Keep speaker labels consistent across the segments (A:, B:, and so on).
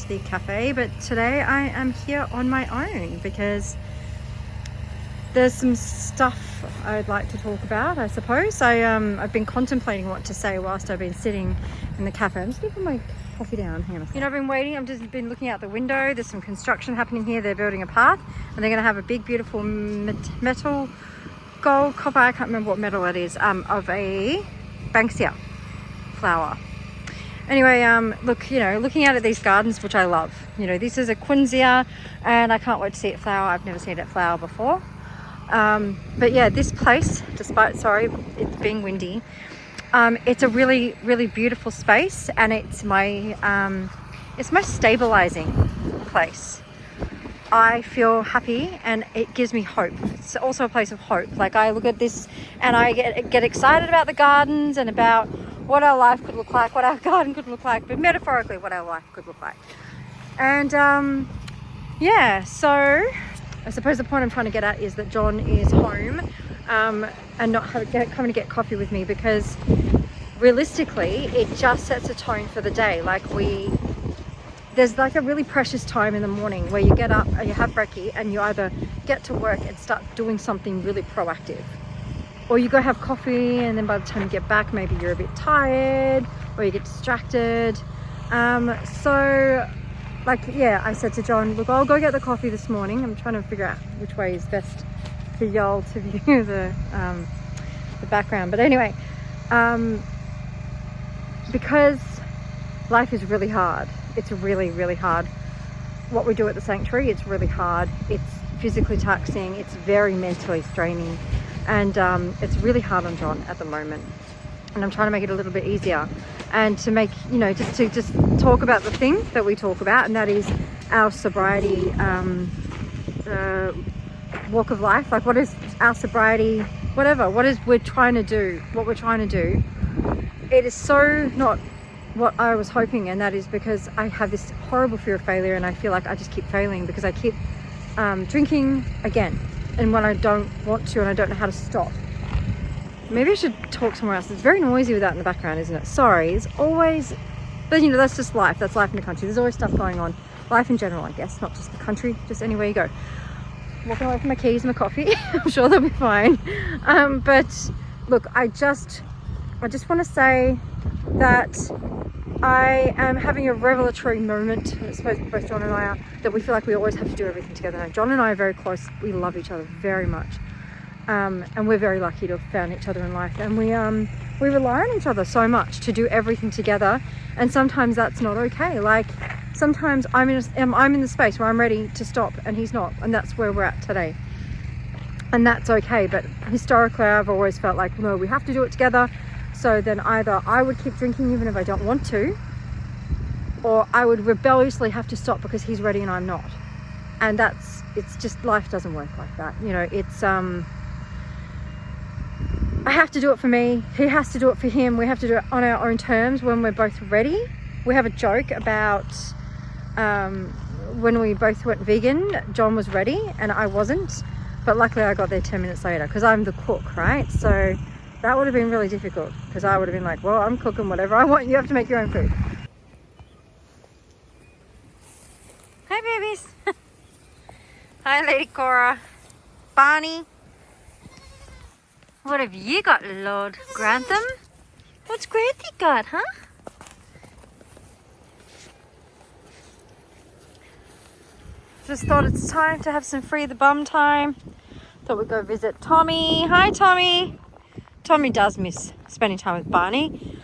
A: the cafe, but today I am here on my own because there's some stuff I'd like to talk about, I suppose. I've been contemplating what to say whilst I've been sitting in the cafe. I'm just gonna put my coffee down. Hang on a second. You know, I've been waiting. I've just been looking out the window. There's some construction happening here. They're building a path and they're gonna have a big, beautiful metal, gold, copper, I can't remember what metal it is, of a Banksia flower. Anyway, look, you know, looking out at these gardens, which I love. You know, this is a quinzia and I can't wait to see it flower. I've never seen it flower before. But yeah, this place, despite, sorry, it's being windy, it's a really, really beautiful space, and it's my stabilizing place. I feel happy and it gives me hope. It's also a place of hope. Like, I look at this and I get excited about the gardens and about what our life could look like, what our garden could look like, but metaphorically what our life could look like. And yeah, so I suppose the point I'm trying to get at is that John is home and not coming to get coffee with me, because realistically it just sets a tone for the day. Like, there's like a really precious time in the morning where you get up and you have brekkie and you either get to work and start doing something really proactive, or you go have coffee and then by the time you get back maybe you're a bit tired or you get distracted. So like, yeah, I said to John, look, I'll go get the coffee this morning. I'm trying to figure out which way is best for y'all to view the background. But anyway, because life is really hard. It's really, really hard. What we do at the sanctuary, it's really hard. It's physically taxing. It's very mentally straining. And it's really hard on John at the moment. And I'm trying to make it a little bit easier. And to make, you know, just talk about the thing that we talk about, and that is our sobriety walk of life. Like, what is our sobriety, whatever, what we're trying to do. It is so not what I was hoping, and that is because I have this horrible fear of failure, and I feel like I just keep failing because I keep drinking again, and when I don't want to and I don't know how to stop. Maybe I should talk somewhere else. It's very noisy with that in the background, isn't it? Sorry. It's always, but you know, that's just life. That's life in the country. There's always stuff going on. Life in general, I guess, not just the country, just anywhere you go. Walking away from my keys and my coffee. I'm sure they'll be fine. But look, I just want to say that I am having a revelatory moment, I suppose both John and I are, that we feel like we always have to do everything together. Now, John and I are very close. We love each other very much. And we're very lucky to have found each other in life. And we rely on each other so much to do everything together. And sometimes that's not okay. Like, sometimes I'm in the space where I'm ready to stop and he's not. And that's where we're at today. And that's okay. But historically, I've always felt like, no, we have to do it together. So then either I would keep drinking even if I don't want to, or I would rebelliously have to stop because he's ready and I'm not. And it's just, life doesn't work like that. You know, it's, I have to do it for me. He has to do it for him. We have to do it on our own terms when we're both ready. We have a joke about when we both went vegan, John was ready and I wasn't. But luckily I got there 10 minutes later because I'm the cook, right? So that would have been really difficult because I would have been like, well, I'm cooking whatever I want. You have to make your own food. Hi, babies. Hi, Lady Cora. Barney. What have you got, Lord Grantham? What's Granty got, huh? Just thought it's time to have some free the bum time. Thought we'd go visit Tommy. Hi, Tommy. Tommy does miss spending time with Barney.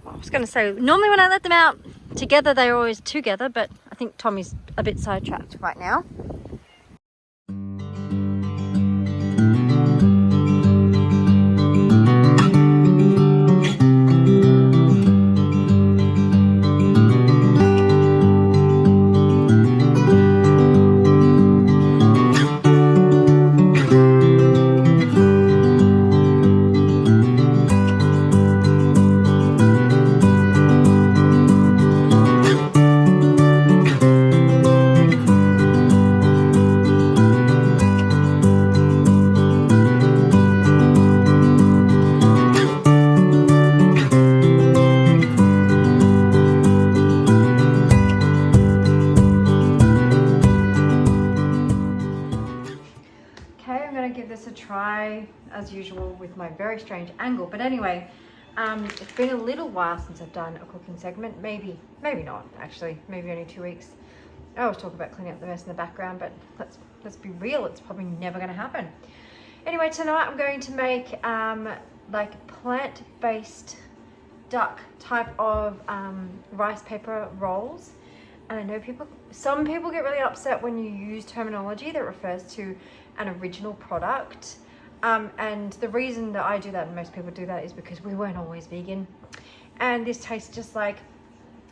A: I was going to say, normally when I let them out together, they're always together, but I think Tommy's a bit sidetracked right now. try as usual with my very strange angle. But anyway, it's been a little while since I've done a cooking segment. Maybe not actually, maybe only 2 weeks. I always talk about cleaning up the mess in the background, but let's be real, it's probably never going to happen. Anyway, tonight I'm going to make like plant-based duck type of rice paper rolls. And I know some people get really upset when you use terminology that refers to an original product. And the reason that I do that and most people do that is because we weren't always vegan. And this tastes just like,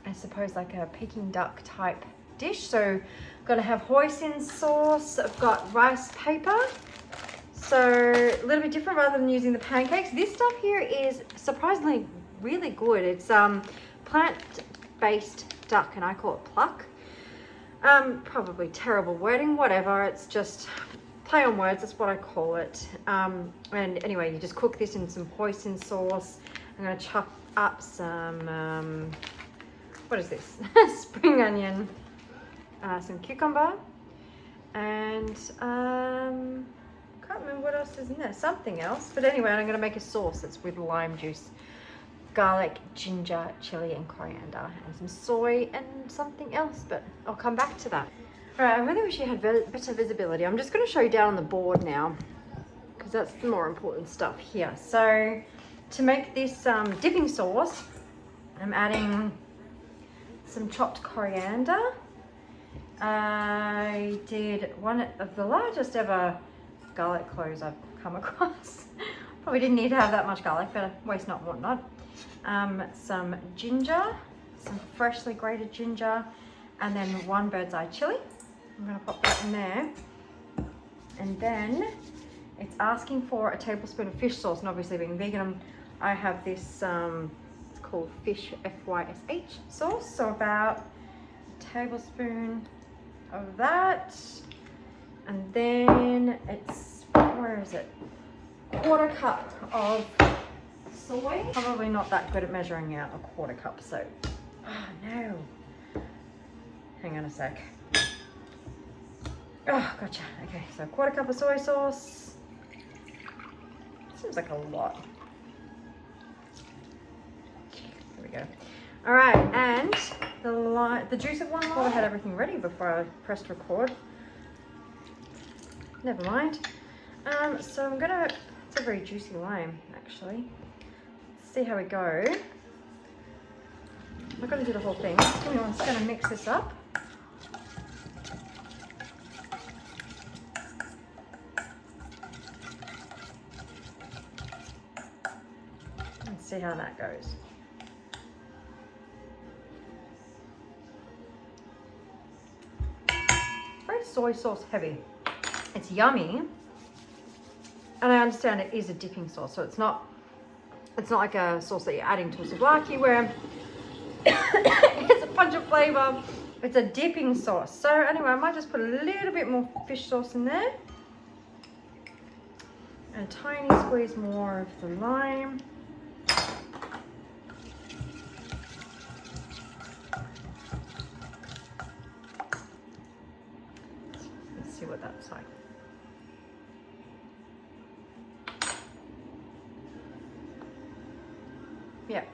A: I suppose, like a Peking duck type dish. So I'm gonna have hoisin sauce. I've got rice paper. So a little bit different rather than using the pancakes. This stuff here is surprisingly really good. It's plant-based duck and I call it pluck. Probably terrible wording, whatever. It's just play on words, that's what I call it. And anyway, you just cook this in some hoisin sauce. I'm gonna chop up some, what is this? Spring onion, some cucumber, and can't remember what else is in there, something else. But anyway, I'm gonna make a sauce that's with lime juice, garlic, ginger, chili, and coriander, and some soy and something else, but I'll come back to that. All right, I really wish you had better visibility. I'm just gonna show you down on the board now, because that's the more important stuff here. So to make this dipping sauce, I'm adding some chopped coriander. I did one of the largest ever garlic cloves I've come across. Probably didn't need to have that much garlic, but waste not, want not. Some ginger, some freshly grated ginger, and then 1 bird's eye chili. I'm gonna pop that in there. And then it's asking for a tablespoon of fish sauce, and obviously being vegan, I have this, it's called fish FYSH sauce. So about a tablespoon of that. And then it's, where is it? 1/4 cup of soy. Probably not that good at measuring out a 1/4 cup, so, oh no. Hang on a sec. Oh, gotcha. Okay, so 1/4 cup of soy sauce. Seems like a lot. There we go. All right, and the juice of 1 lime. I had everything ready before I pressed record. Never mind. So I'm gonna, it's a very juicy lime actually. Let's see how we go. I'm not gonna do the whole thing. I'm just gonna mix this up. Let's see how that goes. Very soy sauce heavy. It's yummy, and I understand it is a dipping sauce, so it's not like a sauce that you're adding to a souvlaki where it's a punch of flavor. It's a dipping sauce. So anyway, I might just put a little bit more fish sauce in there, and a tiny squeeze more of the lime. Let's see what that's like. Yeah,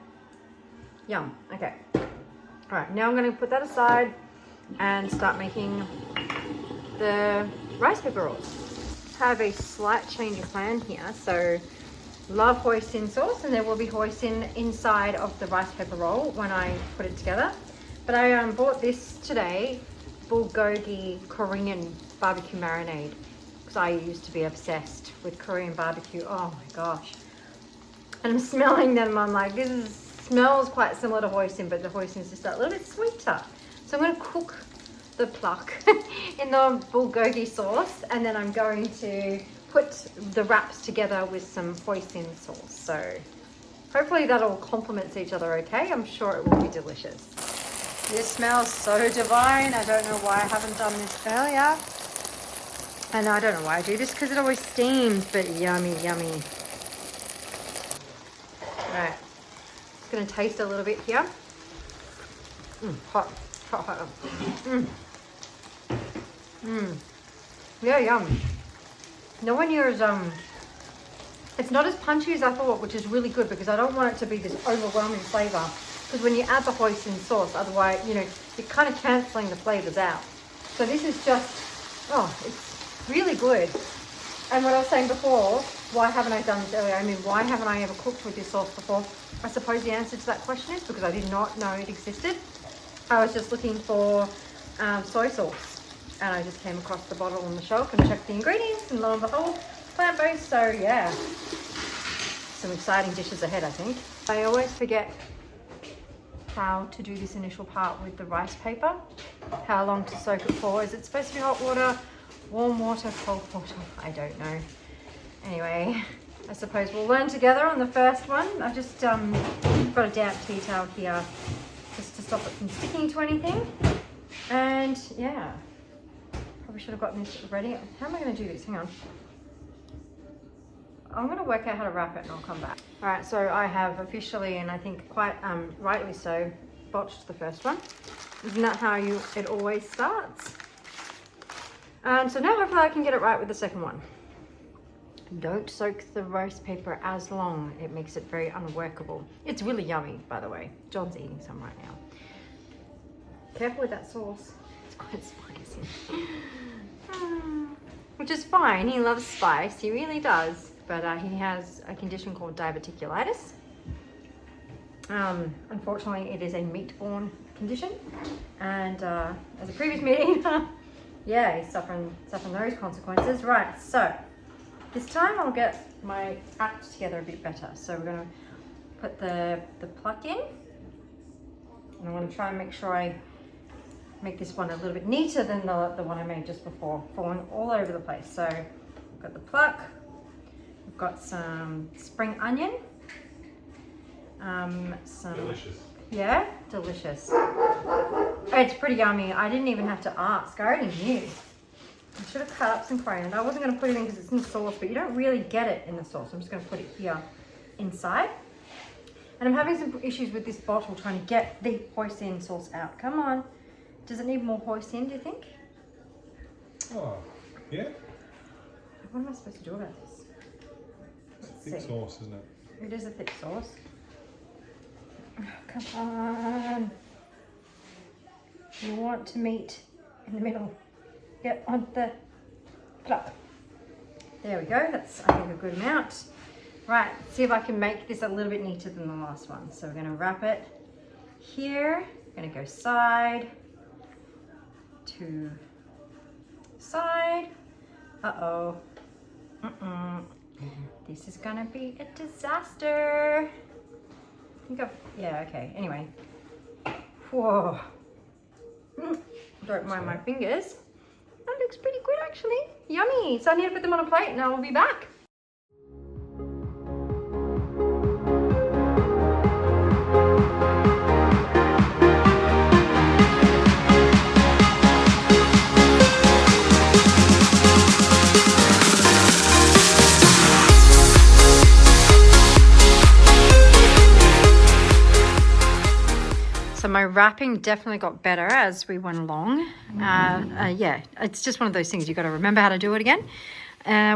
A: yum. Okay, all right, now I'm going to put that aside and start making the rice paper rolls. Have a slight change of plan here. So love hoisin sauce, and there will be hoisin inside of the rice paper roll when I put it together. But I bought this today, bulgogi Korean barbecue marinade, because I used to be obsessed with Korean barbecue. Oh my gosh. And I'm smelling them, I'm like, smells quite similar to hoisin, but the hoisin is just a little bit sweeter. So I'm going to cook the pluck in the bulgogi sauce, and then I'm going to put the wraps together with some hoisin sauce. So hopefully that all complements each other okay. I'm sure it will be delicious. This smells so divine. I don't know why I haven't done this earlier. And I don't know why I do this, because it always steams, but yummy, yummy. Right, just going to taste a little bit here. Hot, hot, hot. Yeah, yum. No one here is It's not as punchy as I thought, which is really good because I don't want it to be this overwhelming flavor. Because when you add the hoisin sauce, otherwise, you know, you're kind of cancelling the flavors out. So this is just, oh, it's really good. And what I was saying before, why haven't I done this earlier? I mean, why haven't I ever cooked with this sauce before? I suppose the answer to that question is because I did not know it existed. I was just looking for soy sauce, and I just came across the bottle on the shelf and checked the ingredients, and lo and behold, plant-based. So yeah, some exciting dishes ahead, I think. I always forget how to do this initial part with the rice paper. How long to soak it for? Is it supposed to be hot water, warm water, cold water? I don't know. Anyway, I suppose we'll learn together on the first one. I've just got a damp tea towel here just to stop it from sticking to anything. And yeah, probably should have gotten this ready. How am I going to do this? Hang on. I'm going to work out how to wrap it and I'll come back. All right, so I have officially, and I think quite rightly so, botched the first one. Isn't that how it always starts? And so now hopefully I can get it right with the second one. Don't soak the rice paper as long. It makes it very unworkable. It's really yummy, by the way. John's eating some right now. Careful with that sauce. It's quite spicy. Which is fine. He loves spice. He really does. But he has a condition called diverticulitis. Unfortunately, it is a meat-borne condition. And as a previous meat eater, yeah, he's suffering those consequences. Right, so this time I'll get my act together a bit better. So we're going to put the pluck in. And I'm going to try and make sure I make this one a little bit neater than the one I made just before, falling all over the place. So I've got the pluck. We've got some spring onion. Some
B: delicious.
A: Yeah, delicious. It's pretty yummy. I didn't even have to ask. I already knew. I should have cut up some coriander. I wasn't going to put it in because it's in the sauce, but you don't really get it in the sauce. I'm just going to put it here inside. And I'm having some issues with this bottle trying to get the hoisin sauce out. Come on. Does it need more hoisin, do you think?
B: Oh, yeah.
A: What am I supposed to do about this?
B: Thick sauce, isn't it?
A: It is a thick sauce. Oh, come on. You want to meet in the middle. Get on the pluck. There we go. That's, I think, a good amount. Right, let's see if I can make this a little bit neater than the last one. So we're going to wrap it here. We're going to go side to side. Uh-oh. This is gonna be a disaster. I think yeah, okay. Anyway. Whoa. Don't mind my fingers. That looks pretty good actually. Yummy. So I need to put them on a plate and I will be back. So my wrapping definitely got better as we went along. Yeah, it's just one of those things. You've got to remember how to do it again.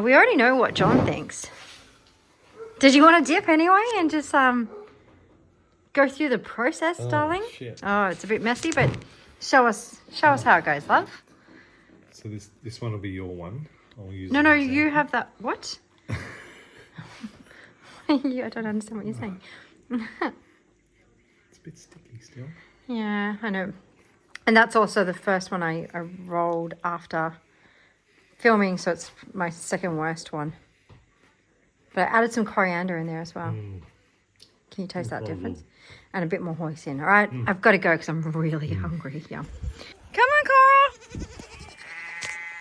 A: We already know what John thinks. Did you want to dip anyway and just go through the process, darling?
B: Shit.
A: Oh, it's a bit messy, but show us how it goes, love.
B: So this one will be your one. I'll use
A: No, you have that. What? I don't understand what you're saying.
B: It's a bit sticky still.
A: Yeah, I know. And that's also the first one I rolled after filming, so it's my second worst one. But I added some coriander in there as well. Can you taste that difference? And a bit more hoisin. All right, I've got to go because I'm really hungry. Yeah. Come on, Cora.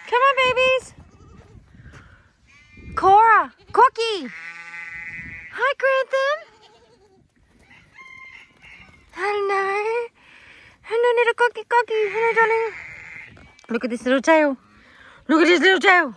A: Come on, babies. Cora, Cookie. Hi, Grantham. Hello. Hello, little Cookie. Hello, darling. Look at this little tail. Look at his little tail.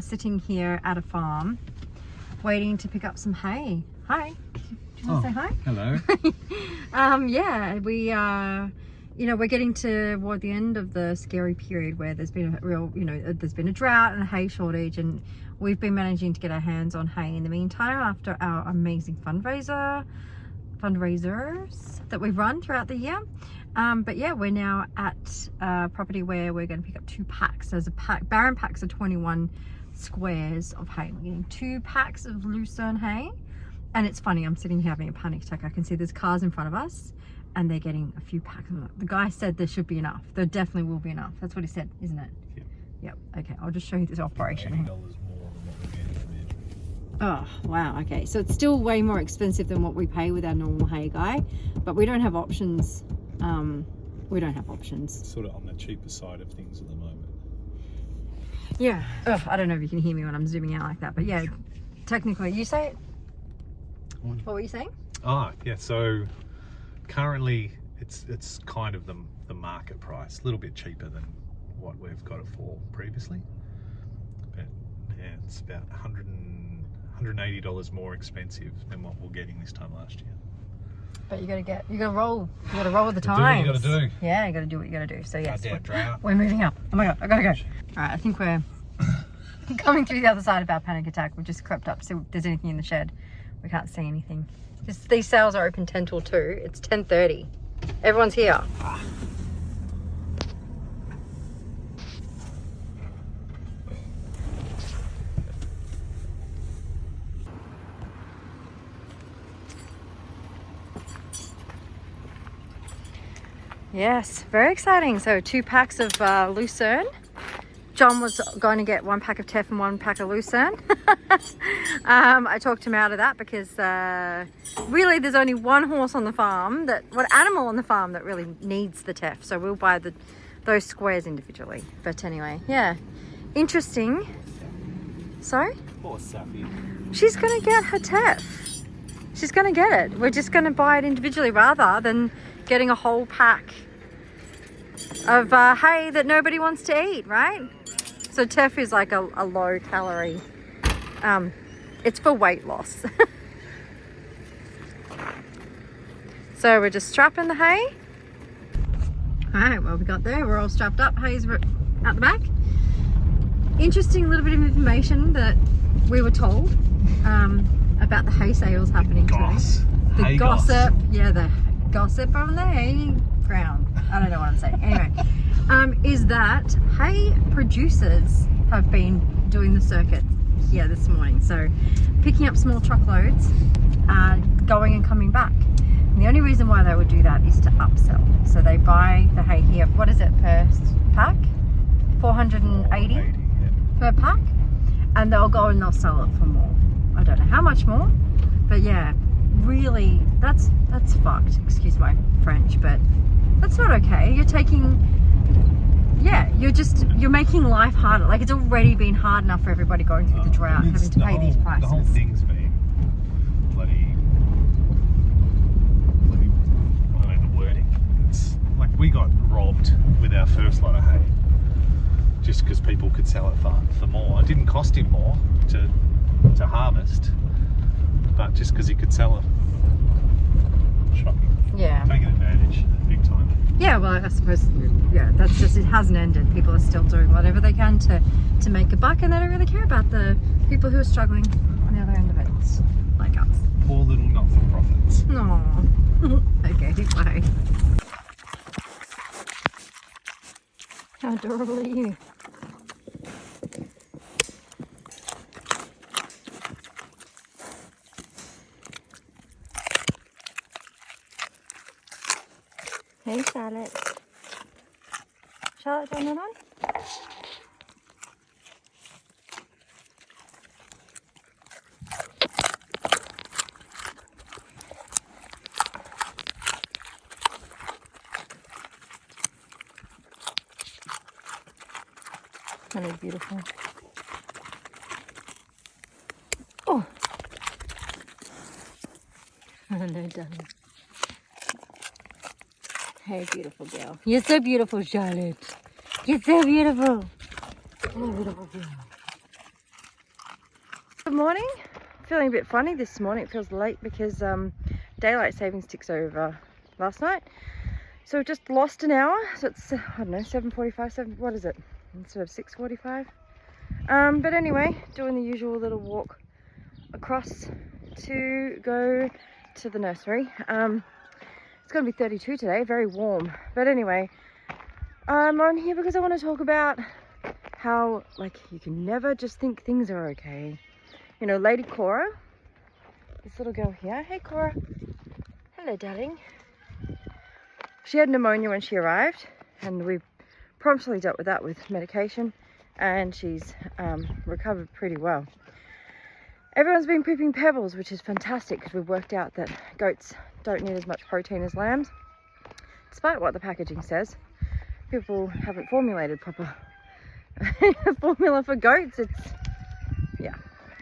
A: sitting here at a farm waiting to pick up some hay. Hi. Do you want to say hi?
B: Hello.
A: Yeah, we you know, we're getting toward the end of the scary period where there's been a real, you know, there's been a drought and a hay shortage, and we've been managing to get our hands on hay in the meantime after our amazing fundraisers that we've run throughout the year. But yeah, we're now at a property where we're going to pick up 2 packs. There's a pack, barren packs of 21 squares of hay. We're getting 2 packs of lucerne hay. And it's funny, I'm sitting here having a panic attack. I can see there's cars in front of us and they're getting a few packs. The guy said there should be enough. There definitely will be enough. That's what he said, isn't it?
B: Yep.
A: Yep. Okay, I'll just show you this operation.
B: $80 more than what we're getting from it.
A: Oh, wow. Okay, so it's still way more expensive than what we pay with our normal hay guy, but we don't have options. We don't have options.
B: Sort of on the cheaper side of things at the moment.
A: Yeah. Ugh, I don't know if you can hear me when I'm zooming out like that, but yeah, technically, you say it. What were you saying?
B: Yeah, so currently it's kind of the market price, a little bit cheaper than what we've got it for previously, but yeah, it's about $180 more expensive than what we're getting this time last year.
A: But you gotta roll with the times.
B: Do what you gotta do.
A: Yeah, you gotta do what you gotta do. So yes,
B: Drought.
A: we're moving up. Oh my god, I gotta go. All right, I think we're coming through the other side of our panic attack. We've just crept up to see if there's anything in the shed. We can't see anything. These sales are open 10 till 2. It's 10:30. Everyone's here. Yes, very exciting. So 2 packs of lucerne. John was going to get 1 pack of teff and 1 pack of lucerne. I talked him out of that because really there's only one horse on the farm, animal on the farm that really needs the teff. So we'll buy those squares individually. But anyway, yeah, interesting. So
B: Poor Sappy.
A: she's going to get her teff. She's going to get it. We're just going to buy it individually rather than getting a whole pack of hay that nobody wants to eat, right? So teff is like a low calorie. It's for weight loss. So we're just strapping the hay. All right, well, we got there. We're all strapped up. Hay's out the back. Interesting little bit of information that we were told about the hay sales happening today. The
B: Hay
A: gossip. Yeah, the gossip on the hay ground. I don't know what I'm saying. Anyway, is that hay producers have been doing the circuit here this morning. So picking up small truckloads, going and coming back. And the only reason why they would do that is to upsell. So they buy the hay here. What is it per pack? 480
B: yeah.
A: per pack. And they'll go and they'll sell it for more. I don't know how much more, but yeah, really, that's fucked. Excuse my French, but that's not okay. You're taking, yeah, you're making life harder. Like, it's already been hard enough for everybody going through the drought, having to pay these prices.
B: The whole thing's been bloody, I don't know the wording. It's like we got robbed with our first lot of hay just because people could sell it for more. It didn't cost him more to harvest, but just because he could sell it. Shocking.
A: Yeah.
B: Taking advantage big time.
A: Yeah, well, I suppose, yeah, that's just, it hasn't ended. People are still doing whatever they can to make a buck, and they don't really care about the people who are struggling on the other end of it, like us.
B: Poor little not-for-profits.
A: No. Okay, bye. How adorable are you? Hey, Charlotte. Charlotte, turn it on. That is beautiful. Oh. Hello, darling. Hey, beautiful girl. You're so beautiful, Charlotte. You're so beautiful. Hello, beautiful girl. morning. Feeling a bit funny this morning. It feels late because daylight savings ticks over last night. So we just lost an hour. So it's, I don't know, 7:45, what is it? Instead of 6:45. But anyway, doing the usual little walk across to go to the nursery. It's going to be 32 today, very warm. But anyway, I'm on here because I want to talk about how, like, you can never just think things are okay. You know, Lady Cora, this little girl here. Hey, Cora. Hello, darling. She had pneumonia when she arrived, and we promptly dealt with that with medication, and she's recovered pretty well. Everyone's been pooping pebbles, which is fantastic because we've worked out that goats don't need as much protein as lambs, despite what the packaging says. People haven't formulated proper formula for goats. It's, yeah.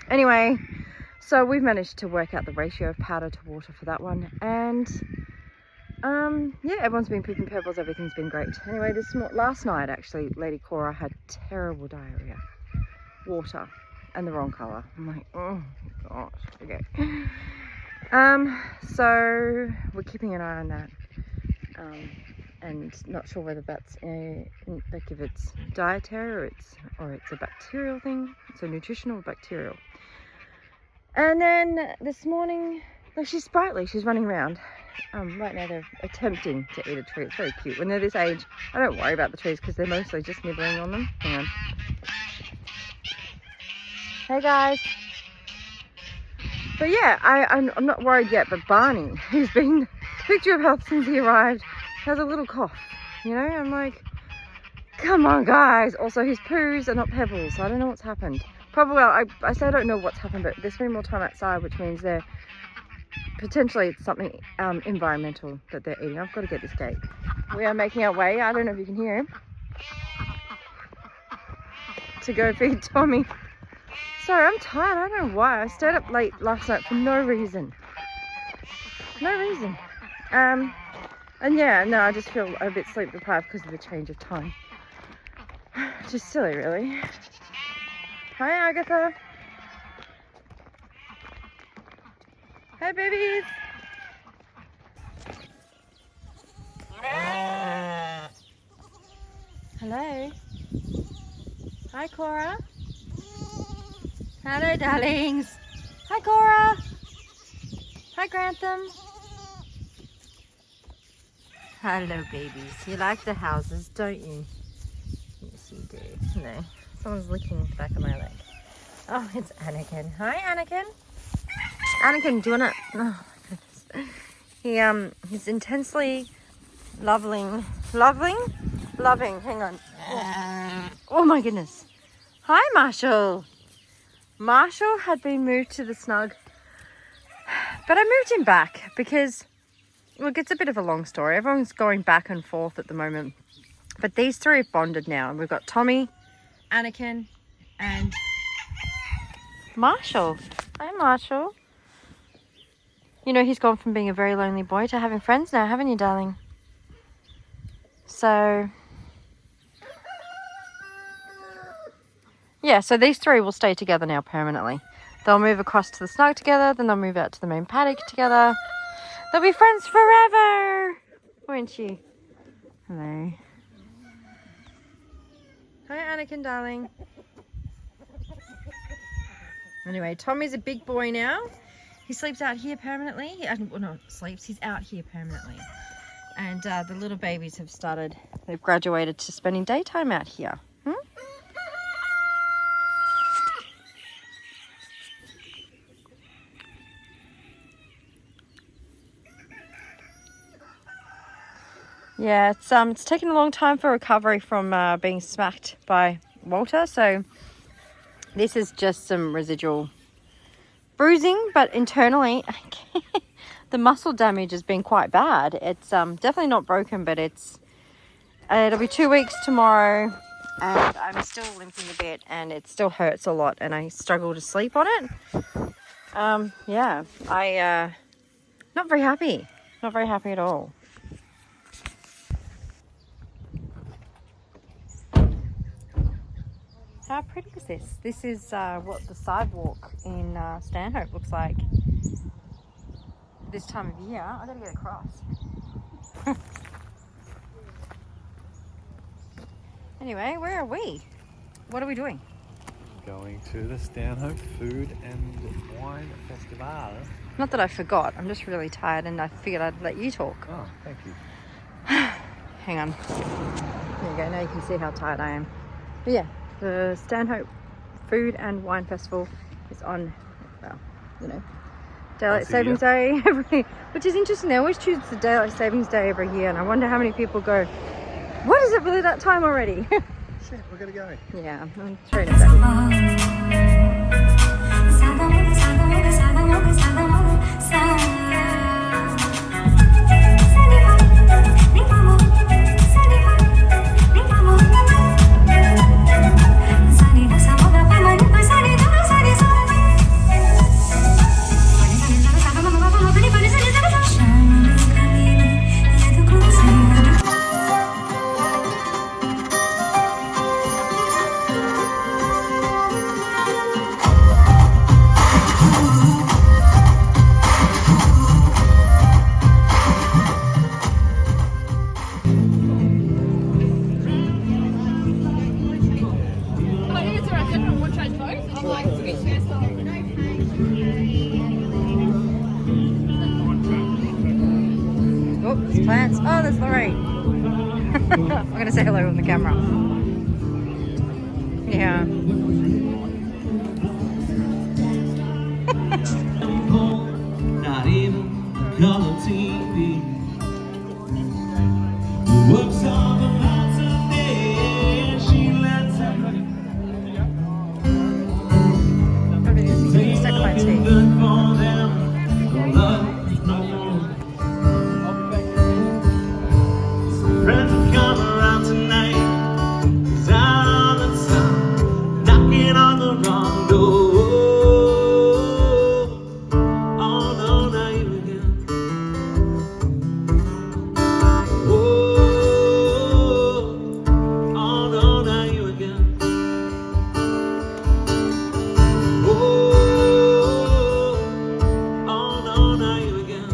A: Anyway, so we've managed to work out the ratio of powder to water for that one, and yeah, everyone's been pooping pebbles. Everything's been great. Anyway, last night actually, Lady Cora had terrible diarrhea, water, and the wrong colour. I'm like, oh gosh, okay. So we're keeping an eye on that, and not sure whether that's like if it's dietary or it's a bacterial thing. It's a nutritional or bacterial. And then this morning, like, she's sprightly. She's running around. Right now they're attempting to eat a tree. It's very cute. When they're this age, I don't worry about the trees because they're mostly just nibbling on them. Hang on. Hey guys. But yeah, I'm not worried yet, but Barney, who's been picture of health since he arrived, has a little cough. You know, I'm like, come on guys. Also, his poos are not pebbles, so I don't know what's happened. Probably, well, I say I don't know what's happened, but they're spending more time outside, which means they're potentially it's something environmental that they're eating. I've got to get this gate. We are making our way, I don't know if you can hear him, to go feed Tommy. Sorry, I'm tired. I don't know why. I stayed up late last night for no reason. No reason. And yeah, no, I just feel a bit sleep deprived because of the change of time. Just silly, really. Hi, Agatha. Hey, babies. Hello. Hi, Cora. Hello, darlings. Hi, Cora. Hi, Grantham. Hello, babies. You like the houses, don't you? Yes, you do. No. Someone's licking the back of my leg. Oh, it's Anakin. Hi, Anakin. Anakin, do you wanna? Oh my goodness. He's intensely loving. Hang on. Oh my goodness. Hi, Marshall. Marshall had been moved to the snug, but I moved him back because, look, it's a bit of a long story. Everyone's going back and forth at the moment, but these three have bonded now. We've got Tommy, Anakin, and Marshall. Hi, Marshall. You know, he's gone from being a very lonely boy to having friends now, haven't you, darling? So, yeah, so these three will stay together now permanently. They'll move across to the snug together, then they'll move out to the main paddock together. They'll be friends forever, won't you? Hello. Hi, Anakin, darling. Anyway, Tommy's a big boy now. He sleeps out here permanently. Well, not sleeps, he's out here permanently. And the little babies have started, they've graduated to spending daytime out here. Yeah, it's taken a long time for recovery from being smacked by Walter. So this is just some residual bruising, but internally the muscle damage has been quite bad. It's definitely not broken, but it'll be 2 weeks tomorrow, and I'm still limping a bit, and it still hurts a lot, and I struggle to sleep on it. Yeah, not very happy at all. How pretty is this? This is what the sidewalk in Stanhope looks like this time of year. I gotta get across. Anyway, where are we? What are we doing?
B: Going to the Stanhope Food and Wine Festival.
A: Not that I forgot, I'm just really tired and I figured I'd let you talk.
B: Oh, thank you.
A: Hang on. There you go, now you can see how tired I am. But yeah, the Stanhope Food and Wine Festival is on, well, you know, Daylight Savings Day, which is interesting. They always choose the Daylight Savings Day every year, and I wonder how many people go, what is it really that time already?
B: Shit, we're gonna go.
A: Yeah, I'm straight at that. Plants. Oh, there's Lorraine. I'm gonna say hello on the camera. Yeah.
C: Not even color TV. Works on the mountain there. She lets
A: Everything's stuck my teeth.
C: good for them. Love. Friends have come around tonight. He's out on the sun, knocking on the wrong door. Oh no, not you again. Oh no, not you again. Oh no, not you again.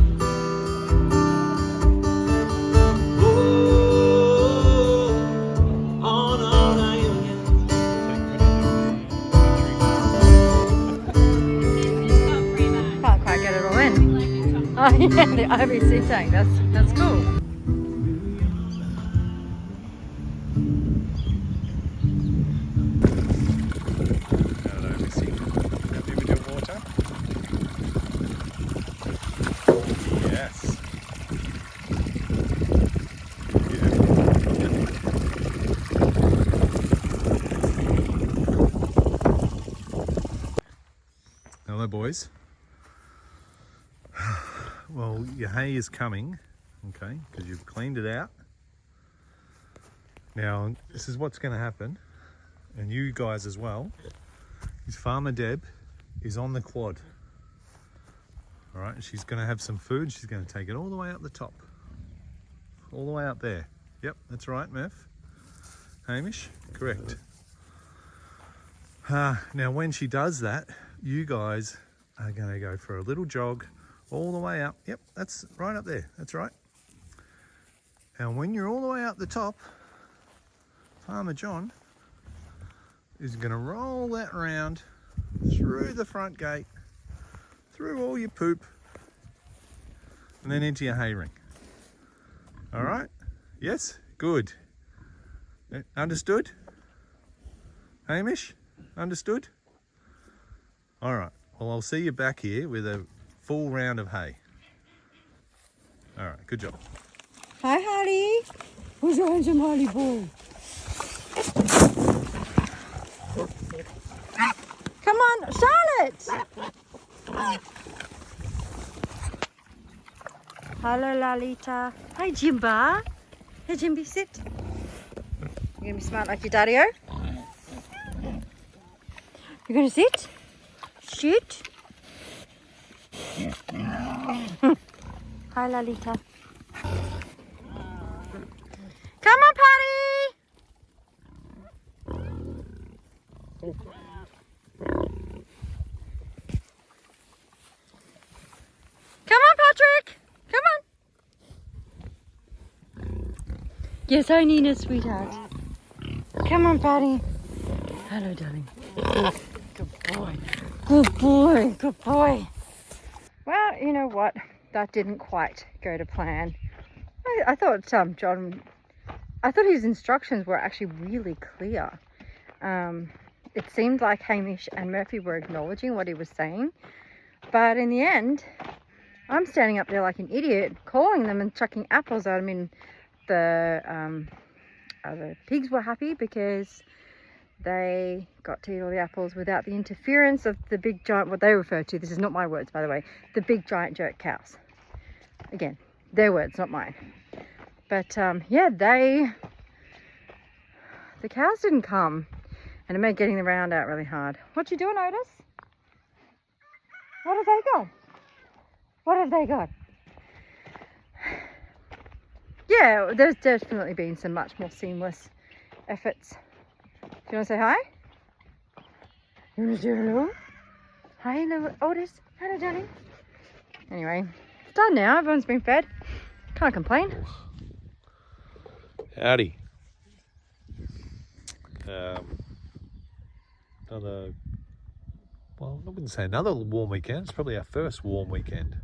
C: Oh no, not you again.
A: Can't quite get it all in. Oh yeah, the IBC tank. That's cool.
B: Happy with your water? Yes. Hello, boys. Well, your hay is coming, okay, because you've cleaned it out. Now, this is what's going to happen, and you guys as well, is Farmer Deb is on the quad. All right, she's going to have some food. She's going to take it all the way up the top. All the way up there. Yep, that's right, Murph. Hamish, correct. Now, when she does that, you guys are going to go for a little jog all the way up. Yep, that's right up there. That's right. And when you're all the way up the top, Farmer John is going to roll that round through the front gate, through all your poop, and then into your hay ring. All right? Yes? Good. Understood? Hamish? Understood? All right. Well, I'll see you back here with a full round of hay. All right. Good job.
A: Hi, Harley. Who's your handsome Harley boy? Come on, Charlotte. Hello, Lalita. Hi, Jimba. Hey, Jimby, sit. You're gonna be smart like your daddy-o? You're gonna sit? Sit. Hi, Lalita. Come on, Patty. Come on, Patrick. Come on. Yes, I need a sweetheart. Come on, Patty. Hello, darling. Good boy. Good boy. Good boy. Well, you know what? That didn't quite go to plan. I thought John, I thought his instructions were actually really clear. It seemed like Hamish and Murphy were acknowledging what he was saying. But in the end, I'm standing up there like an idiot, calling them and chucking apples at them. I mean, the pigs were happy because they got to eat all the apples without the interference of the big giant, what they refer to, this is not my words by the way, the big giant jerk cows. Again, their words, not mine. But yeah, the cows didn't come, and it made getting the round out really hard. What you doing, Otis? What have they got? What have they got? Yeah, there's definitely been some much more seamless efforts. Do you want to say hi? You want to say hello? Hi, hello, Otis. Hello, darling. Anyway, it's done now. Everyone's been fed. Can't complain.
B: Howdy. Another, well, I wouldn't say another warm weekend. It's probably our first warm weekend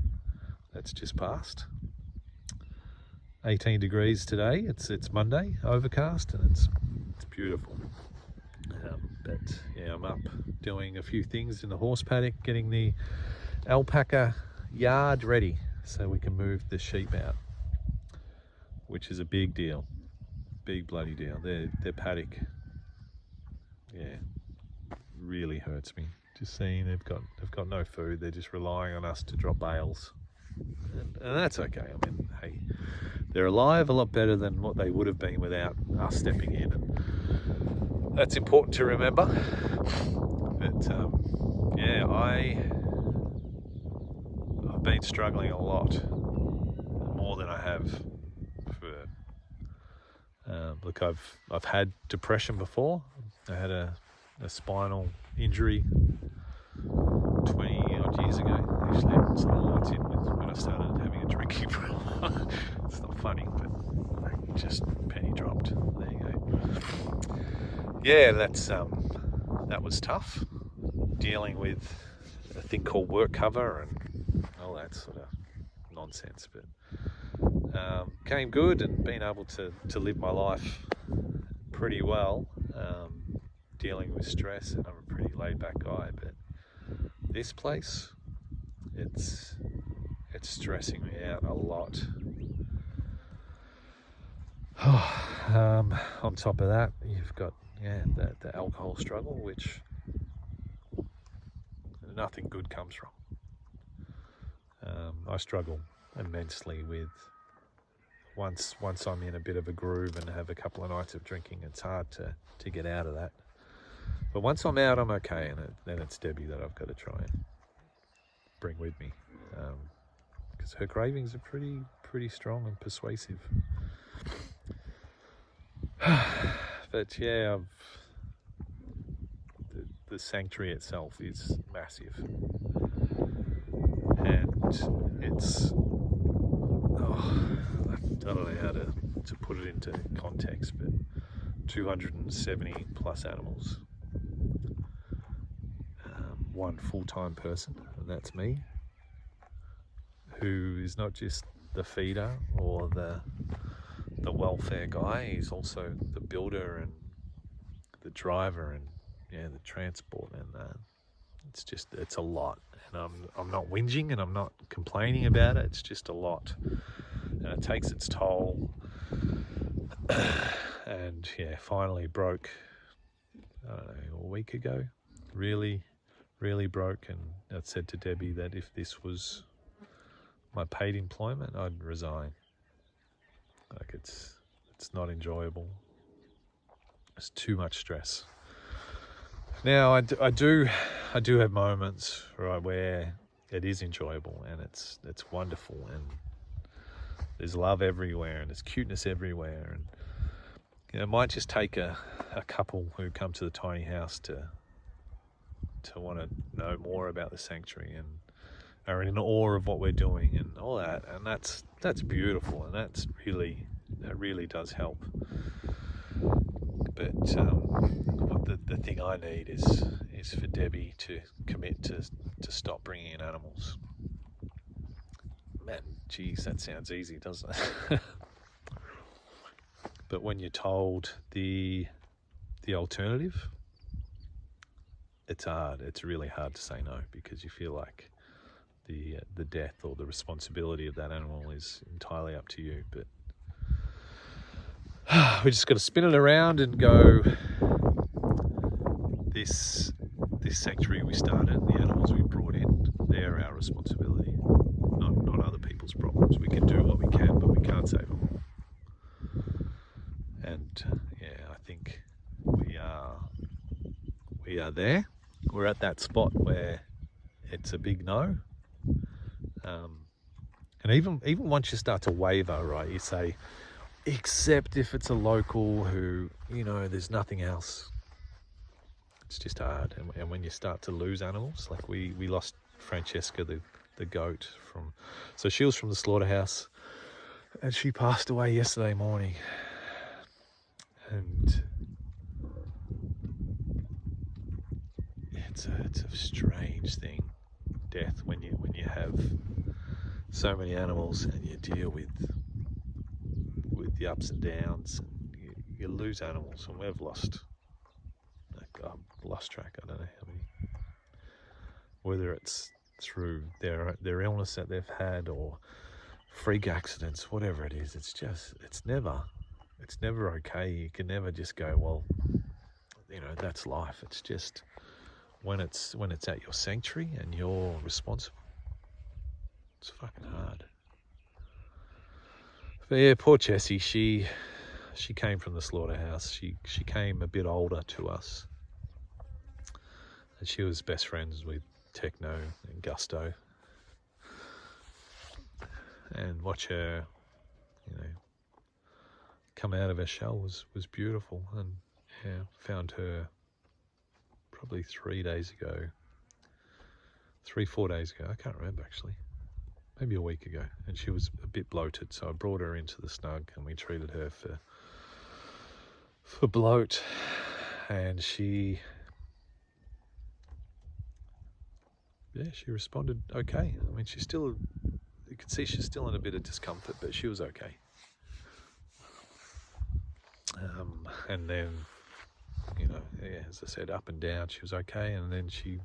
B: that's just passed. 18 degrees today. It's Monday, overcast, and it's beautiful. But yeah, I'm up doing a few things in the horse paddock, getting the alpaca yard ready so we can move the sheep out, which is a big deal, big bloody deal. Their paddock, yeah, really hurts me. Just seeing they've got no food. They're just relying on us to drop bales, and that's okay. I mean, hey, they're alive a lot better than what they would have been without us stepping in, and that's important to remember. But yeah, I've been struggling a lot, more than I have for. Look, I've had depression before. I had a spinal injury 20 odd years ago. Actually, it's the lights in when I started having a drinking problem. It's not funny, but I just penny dropped. There you go. Yeah, that was tough. Dealing with a thing called work cover and all that sort of nonsense, but came good and been able to live my life pretty well, dealing with stress, and I'm a pretty laid back guy, but this place, it's stressing me out a lot. On top of that, you've got the alcohol struggle, which nothing good comes from. I struggle immensely with once I'm in a bit of a groove and have a couple of nights of drinking, it's hard to get out of that. But once I'm out, I'm okay, and then it's Debbie that I've got to try and bring with me, because her cravings are pretty strong and persuasive. But yeah, the sanctuary itself is massive, and it's I don't know how to put it into context, but 270 plus animals, one full-time person, and that's me, who is not just the feeder or the welfare guy, he's also the builder and the driver and the transport, and it's a lot, and I'm not whinging and I'm not complaining about it. It's just a lot, and it takes its toll. And finally broke, I don't know, a week ago, really broke, and I said to Debbie that if this was my paid employment, I'd resign. Like, it's not enjoyable. It's too much stress. Now I do have moments, right, where it is enjoyable and it's wonderful, and there's love everywhere and there's cuteness everywhere, and it might just take a couple who come to the tiny house to to want to know more about the sanctuary and are in awe of what we're doing and all that, and that's beautiful, and that really does help. But what the thing I need is for Debbie to commit to stop bringing in animals. Man, geez, that sounds easy, doesn't it? But when you're told the alternative, it's hard. It's really hard to say no, because you feel like the death or the responsibility of that animal is entirely up to you. But we just got to spin it around and go, this sanctuary we started, the animals we brought in, they're our responsibility, not other people's problems. We can do what we can, but we can't save them all. And I think we are there. We're at that spot where it's a big no. And even once you start to waver, right, you say, except if it's a local who, there's nothing else. It's just hard. And when you start to lose animals, like we lost Francesca, the goat, so she was from the slaughterhouse, and she passed away yesterday morning. And it's a strange thing, death, when you have so many animals and you deal with the ups and downs, and you lose animals, and we've lost track. I don't know how many, whether it's through their illness that they've had or freak accidents, whatever it is. It's never okay. You can never just go, well, that's life. It's just when it's at your sanctuary and you're responsible, it's fucking hard. But yeah, poor Jessie, she came from the slaughterhouse. She came a bit older to us, and she was best friends with Techno and Gusto. And watch her, come out of her shell was beautiful. And found her probably 4 days ago. I can't remember actually. Maybe a week ago, and she was a bit bloated, so I brought her into the snug and we treated her for bloat, and she responded okay. I mean, you can see she's still in a bit of discomfort, but she was okay. And then, as I said, up and down, she was okay, and then she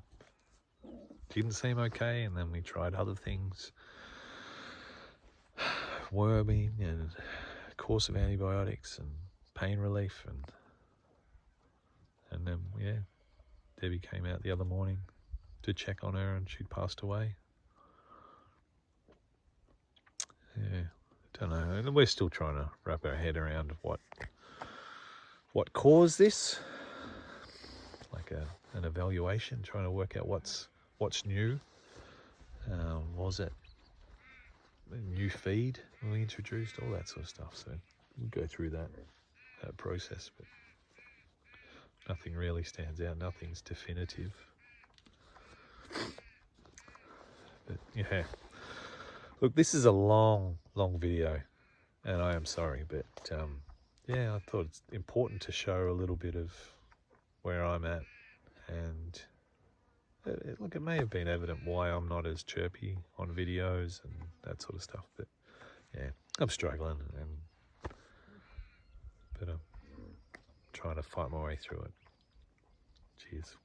B: didn't seem okay, and then we tried other things. Worming and a course of antibiotics and pain relief, and then Debbie came out the other morning to check on her, and she'd passed away. I don't know, and we're still trying to wrap our head around what caused this, like an evaluation, trying to work out what's new. Was it a new feed when we introduced, all that sort of stuff? So we'll go through that process, but nothing really stands out. Nothing's definitive. But look, this is a long video, and I am sorry, but I thought it's important to show a little bit of where I'm at, and look, it may have been evident why I'm not as chirpy on videos and that sort of stuff, but I'm struggling, but I'm trying to fight my way through it. Cheers.